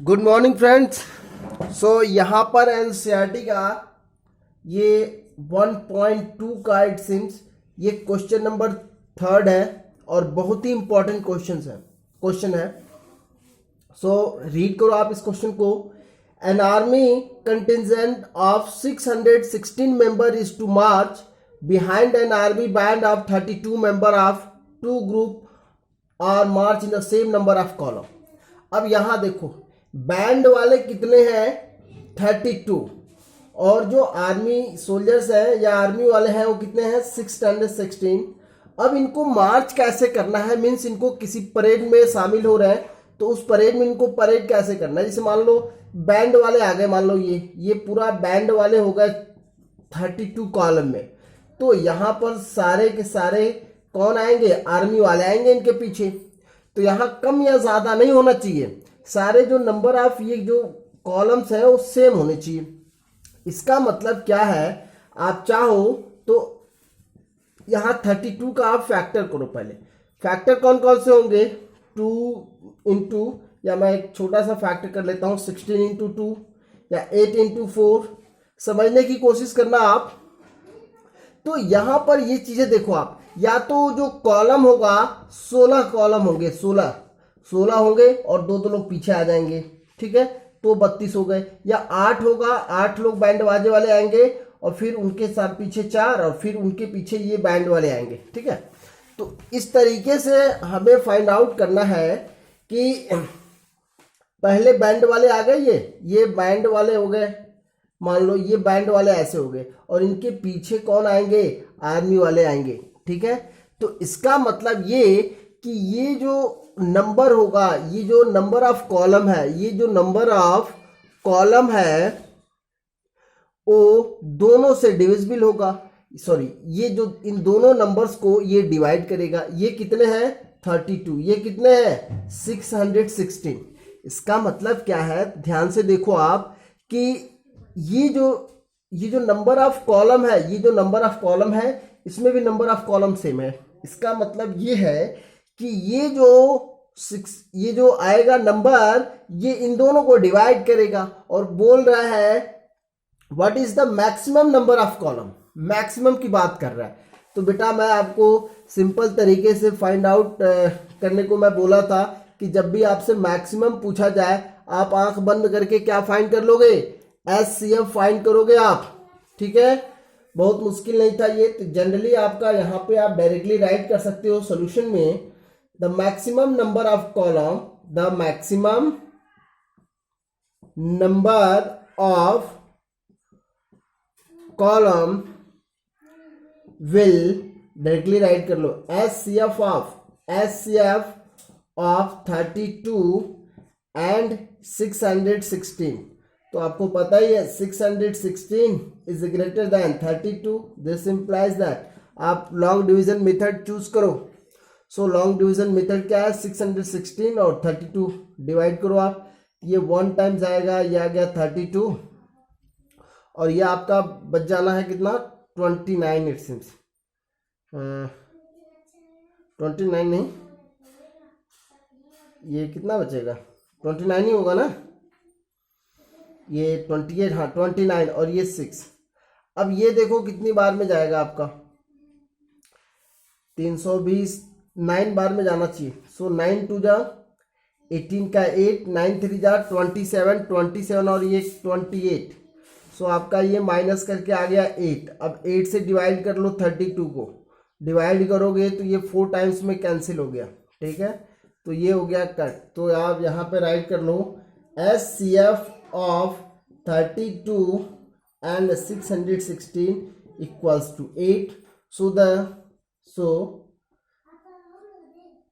Good morning friends. सो यहाँ पर NCERT का ये 1.2 का इट सिम्स ये क्वेश्चन नंबर 3 है और बहुत ही इंपॉर्टेंट क्वेश्चन है। सो रीड करो आप इस क्वेश्चन को। An army contingent of 616 member is to march behind an army band of 32 member of two group और march in the same number of column. अब यहाँ देखो बैंड वाले कितने हैं 32 और जो आर्मी सोल्जर्स हैं या आर्मी वाले हैं वो कितने हैं 616। अब इनको मार्च कैसे करना है, मीन्स इनको किसी परेड में शामिल हो रहे हैं तो उस परेड में इनको परेड कैसे करना है। जैसे मान लो बैंड वाले आ गए, मान लो ये पूरा बैंड वाले हो गए 32 कॉलम में, तो यहाँ पर सारे के सारे कौन आएंगे, आर्मी वाले आएंगे इनके पीछे। तो यहाँ कम या ज्यादा नहीं होना चाहिए, सारे जो नंबर ऑफ ये जो कॉलम्स है वो सेम होने चाहिए। इसका मतलब क्या है, आप चाहो तो यहाँ 32 का आप फैक्टर करो। पहले फैक्टर कौन कौन से होंगे, 2 इंटू, या मैं एक छोटा सा फैक्टर कर लेता हूँ 16 इंटू 2 या 8 इंटू 4, समझने की कोशिश करना आप। तो यहाँ पर ये चीजें देखो आप, या तो जो कॉलम होगा 16 कॉलम होंगे, 16 होंगे और दो लोग पीछे आ जाएंगे, ठीक है, तो 32 हो गए। या 8 होगा, 8 लोग बैंड बाजे वाले आएंगे और फिर उनके साथ पीछे 4 और फिर उनके पीछे ये बैंड वाले आएंगे, ठीक है। तो इस तरीके से हमें फाइंड आउट करना है कि पहले बैंड वाले आ गए, ये बैंड वाले हो गए, मान लो ये बैंड वाले ऐसे हो गए और इनके पीछे कौन आएंगे, आर्मी वाले आएंगे, ठीक है। तो इसका मतलब ये कि ये जो नंबर होगा, ये जो नंबर ऑफ कॉलम है, ये जो नंबर ऑफ कॉलम है वो दोनों से डिविजिबल होगा, सॉरी ये जो इन दोनों नंबर्स को ये डिवाइड करेगा। ये कितने हैं 32, ये कितने हैं 616। इसका मतलब क्या है, ध्यान से देखो आप कि ये जो नंबर ऑफ कॉलम है, ये जो नंबर ऑफ कॉलम है इसमें भी नंबर ऑफ कॉलम सेम है। इसका मतलब ये है कि ये जो आएगा नंबर, ये इन दोनों को डिवाइड करेगा और बोल रहा है what is the maximum number of column, maximum की बात कर रहा है। तो बेटा मैं आपको सिंपल तरीके से फाइंड आउट करने को मैं बोला था कि जब भी आपसे मैक्सिमम पूछा जाए आप आंख बंद करके क्या फाइंड कर लोगे, एचसीएफ फाइंड करोगे आप, ठीक है। बहुत मुश्किल नहीं था ये, तो जनरली आपका यहाँ पे आप डायरेक्टली राइट कर सकते हो सॉल्यूशन में, the maximum number of column, the maximum number of column will, directly right कर लो, एचसीएफ ऑफ 32 एंड 616। तो आपको पता ही है 616 is greater than 32, this implies that आप लॉन्ग डिवीजन मेथड चूज करो। सो लॉन्ग डिवीजन मेथड क्या है, 616 और 32 डिवाइड करो आप, ये 1 टाइम्स आएगा, ये आ गया 32 और ये आपका बच जाना है कितना 29, इट सिम्स 29 नहीं, ये कितना बचेगा 29 ही होगा ना, ये 28, हाँ 29 और ये 6। अब ये देखो कितनी बार में जाएगा आपका 320, 9 बार में जाना चाहिए। सो 9 2 जा 18 का 8, 9 3 जा 27 और ये 28। सो आपका ये माइनस करके आ गया 8। अब 8 से डिवाइड कर लो 32 को, डिवाइड करोगे तो ये 4 टाइम्स में कैंसिल हो गया, ठीक है, तो ये हो गया कट। तो आप यहाँ पे राइट कर लो HCF of 32 and 616 equals to 8. So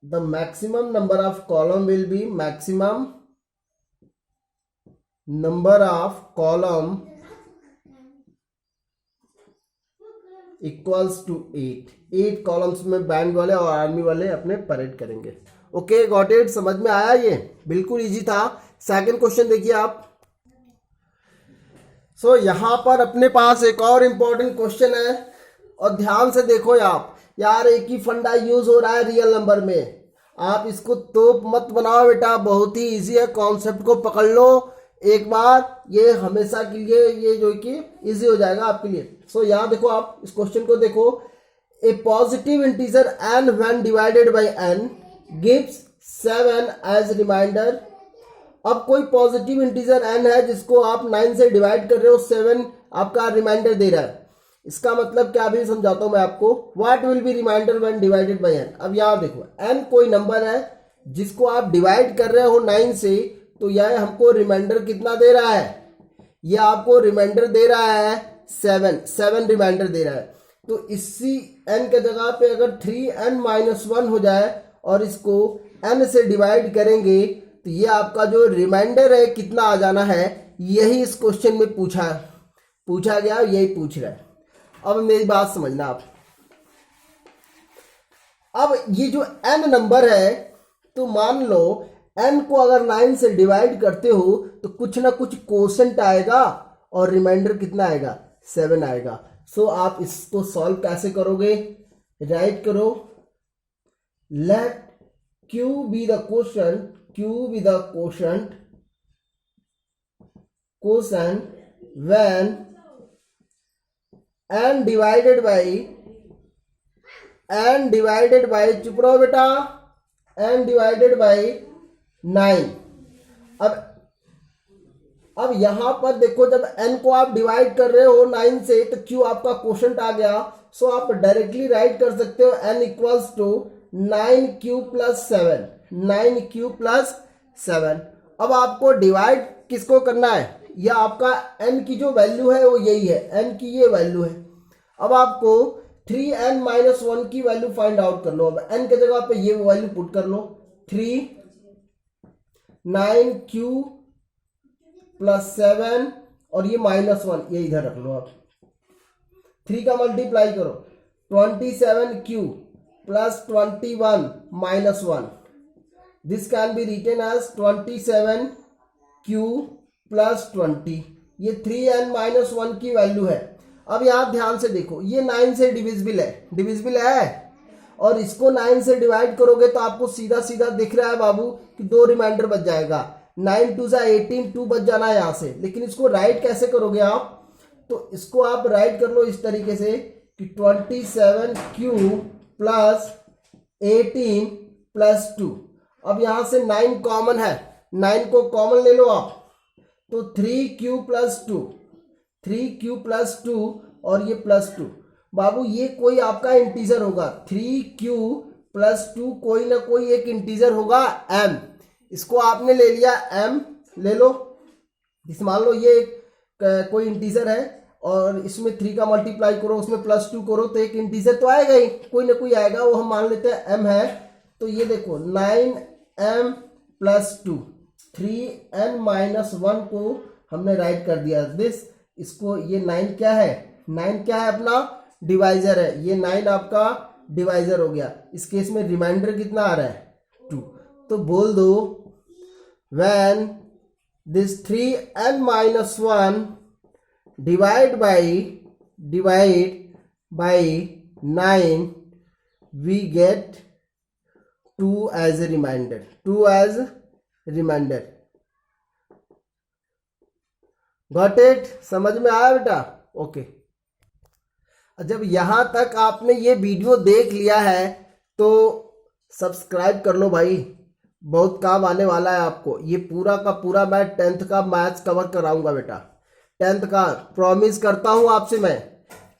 the maximum number of column will be maximum number of column equals to 8 columns में बैंड वाले और आर्मी वाले अपने परेड करेंगे। ओके गॉट इट, समझ में आया, ये बिल्कुल इजी था। सेकंड क्वेश्चन देखिए आप। सो यहाँ पर अपने पास एक और इम्पोर्टेंट क्वेश्चन है और ध्यान से देखो आप, यार एक ही फंडा यूज हो रहा है रियल नंबर में। आप इसको तोप मत बनाओ बेटा, बहुत ही इजी है, कॉन्सेप्ट को पकड़ लो एक बार, ये हमेशा के लिए ये जो कि इजी हो जाएगा आपके लिए। सो यहाँ देखो, आप इस क्वेश्चन को देखो, a positive integer n when divided by n gives 7 as remainder. अब कोई पॉजिटिव इंटीजर n है जिसको आप 9 से डिवाइड कर रहे हो, 7 आपका रिमाइंडर दे रहा है। इसका मतलब क्या भी समझाता हूं मैं आपको। What will be reminder when divided by n। अब यहां देखो, n कोई नंबर है जिसको आप डिवाइड कर रहे हो 9 से, तो यह हमको रिमाइंडर कितना दे रहा है, यह आपको रिमाइंडर दे रहा है 7 रिमाइंडर दे रहा है। तो इसी n के जगह पे अगर 3n-1 हो जाए और इसको n से डिवाइड करेंगे, तो ये आपका जो रिमाइंडर है कितना आ जाना है, यही इस क्वेश्चन में पूछा गया, यही पूछ रहा है। अब मेरी बात समझना आप, अब ये जो n नंबर है, तो मान लो n को अगर 9 से डिवाइड करते हो तो कुछ ना कुछ कोशेंट आएगा और रिमाइंडर कितना आएगा, 7 आएगा। सो आप इसको सॉल्व कैसे करोगे, राइट करो, let q be the quotient when n divided by चुप रहो बेटा, n डिवाइडेड बाई 9। अब यहां पर देखो, जब n को आप डिवाइड कर रहे हो 9 से, तो q आपका कोशेंट आ गया। सो आप डायरेक्टली राइट कर सकते हो n equals to 9q plus 7। अब आपको डिवाइड किसको करना है, या आपका n की जो वैल्यू है वो यही है, n की ये वैल्यू है। अब आपको 3n-1 की वैल्यू फाइंड आउट कर लो। अब n के जगह पे ये वैल्यू पुट कर लो, 3 9q प्लस 7 और ये -1, ये इधर रख लो। आप 3 का मल्टीप्लाई करो, 27q plus 21 -1, this can be written as 27q plus 20। ये 3n-1 की वैल्यू है। अब यहां ध्यान से देखो, ये 9 से डिविजिबल है, और इसको 9 से डिवाइड करोगे तो आपको सीधा सीधा दिख रहा है बाबू कि 2 रिमाइंडर बच जाएगा, 9 2 18, 2 बच जाना है यहां से। लेकिन इसको राइट कैसे करोगे आप, तो इसको आप राइट कर लो इस तरीके से कि 27q प्लस 18 प्लस 2। अब यहां से 9 कॉमन है, 9 को कॉमन ले लो आप, तो 3q प्लस 2 और ये प्लस 2। बाबू ये कोई आपका इंटीजर होगा, 3q प्लस 2 कोई ना कोई एक इंटीजर होगा m। इसको आपने ले लिया m, ले लो, इस मान लो ये कोई इंटीजर है और इसमें 3 का मल्टीप्लाई करो, उसमें प्लस 2 करो, तो एक इंटीजर तो आएगा ही, कोई ना कोई आएगा, वो हम मान लेते हैं m है। तो ये देखो 9m प्लस 2, 3n-1 को हमने राइट कर दिया दिस। इसको ये 9 क्या है, 9 क्या है अपना डिवाइजर है, ये 9 आपका डिवाइजर हो गया। इस केस में रिमाइंडर कितना आ रहा है, 2। तो बोल दो when this 3n-1 divide by 9 we get 2 as a reminder. Got it, समझ में आया बेटा, ओके। जब यहां तक आपने ये वीडियो देख लिया है तो सब्सक्राइब कर लो भाई, बहुत काम आने वाला है आपको। ये पूरा का पूरा मैं 10th का मैथ्स कवर कराऊंगा बेटा, 10th का प्रॉमिस करता हूं आपसे मैं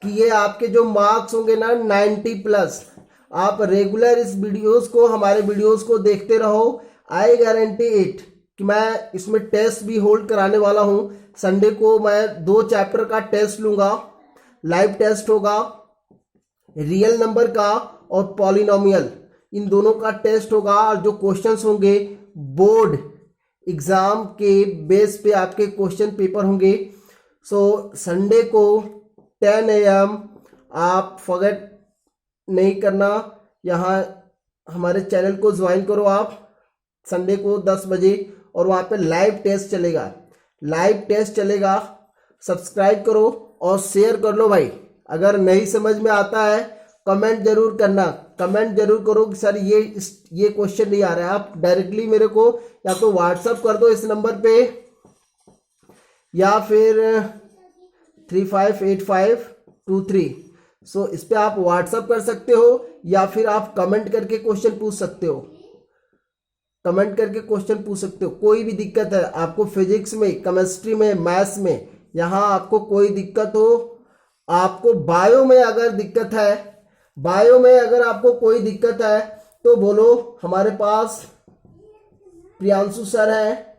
कि ये आपके जो मार्क्स होंगे ना 90 प्लस। आप रेगुलर इस वीडियोस को, हमारे वीडियोस को देखते रहो, आई गारंटी इट कि मैं इसमें टेस्ट भी होल्ड कराने वाला हूं। संडे को मैं 2 चैप्टर का टेस्ट लूंगा, लाइव टेस्ट होगा, रियल नंबर का और पॉलिनोमियल, इन दोनों का टेस्ट होगा। और जो क्वेश्चंस होंगे बोर्ड एग्जाम के बेस पे आपके क्वेश्चन पेपर होंगे। सो संडे को 10 AM आप फॉरगेट नहीं करना, यहाँ हमारे चैनल को ज्वाइन करो आप संडे को 10 बजे, और वहाँ पे लाइव टेस्ट चलेगा, सब्सक्राइब करो और शेयर कर लो भाई। अगर नहीं समझ में आता है कमेंट जरूर करना, कमेंट जरूर करो कि सर ये क्वेश्चन नहीं आ रहा है। आप डायरेक्टली मेरे को या तो व्हाट्सअप कर दो इस नंबर पे, या फिर 358523। सो इस पे आप व्हाट्सअप कर सकते हो, या फिर आप कमेंट करके क्वेश्चन पूछ सकते हो, कमेंट करके क्वेश्चन पूछ सकते हो। कोई भी दिक्कत है आपको फिजिक्स में, केमिस्ट्री में, मैथ्स में, यहाँ आपको कोई दिक्कत हो, आपको बायो में अगर दिक्कत है, बायो में अगर आपको कोई दिक्कत है तो बोलो, हमारे पास प्रियांशु सर हैं,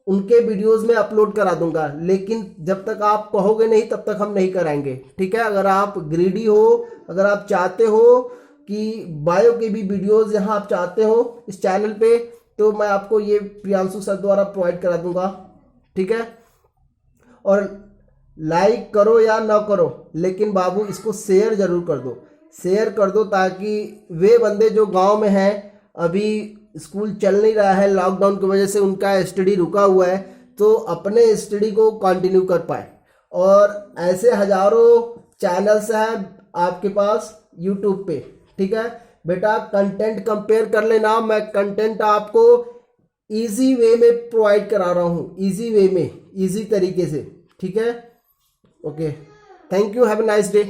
उनके वीडियोस में अपलोड करा दूंगा। लेकिन जब तक आप कहोगे नहीं तब तक हम नहीं कराएंगे, ठीक है। अगर आप ग्रीडी हो, अगर आप चाहते हो कि बायो के भी वीडियोस यहाँ आप चाहते हो इस चैनल पे, तो मैं आपको ये प्रियांशु सर द्वारा प्रोवाइड करा दूंगा, ठीक है। और लाइक करो या ना करो, लेकिन बाबू इसको शेयर जरूर कर दो, शेयर कर दो, ताकि वे बंदे जो गांव में हैं, अभी स्कूल चल नहीं रहा है, लॉकडाउन की वजह से उनका स्टडी रुका हुआ है, तो अपने स्टडी को कंटिन्यू कर पाए। और ऐसे हजारों चैनल्स हैं आपके पास यूट्यूब पे, ठीक है बेटा। कंटेंट कंपेयर कर लेना, मैं कंटेंट आपको इजी वे में प्रोवाइड करा रहा हूँ, इजी वे में, इजी तरीके से, ठीक है। Okay, thank you, have a nice day.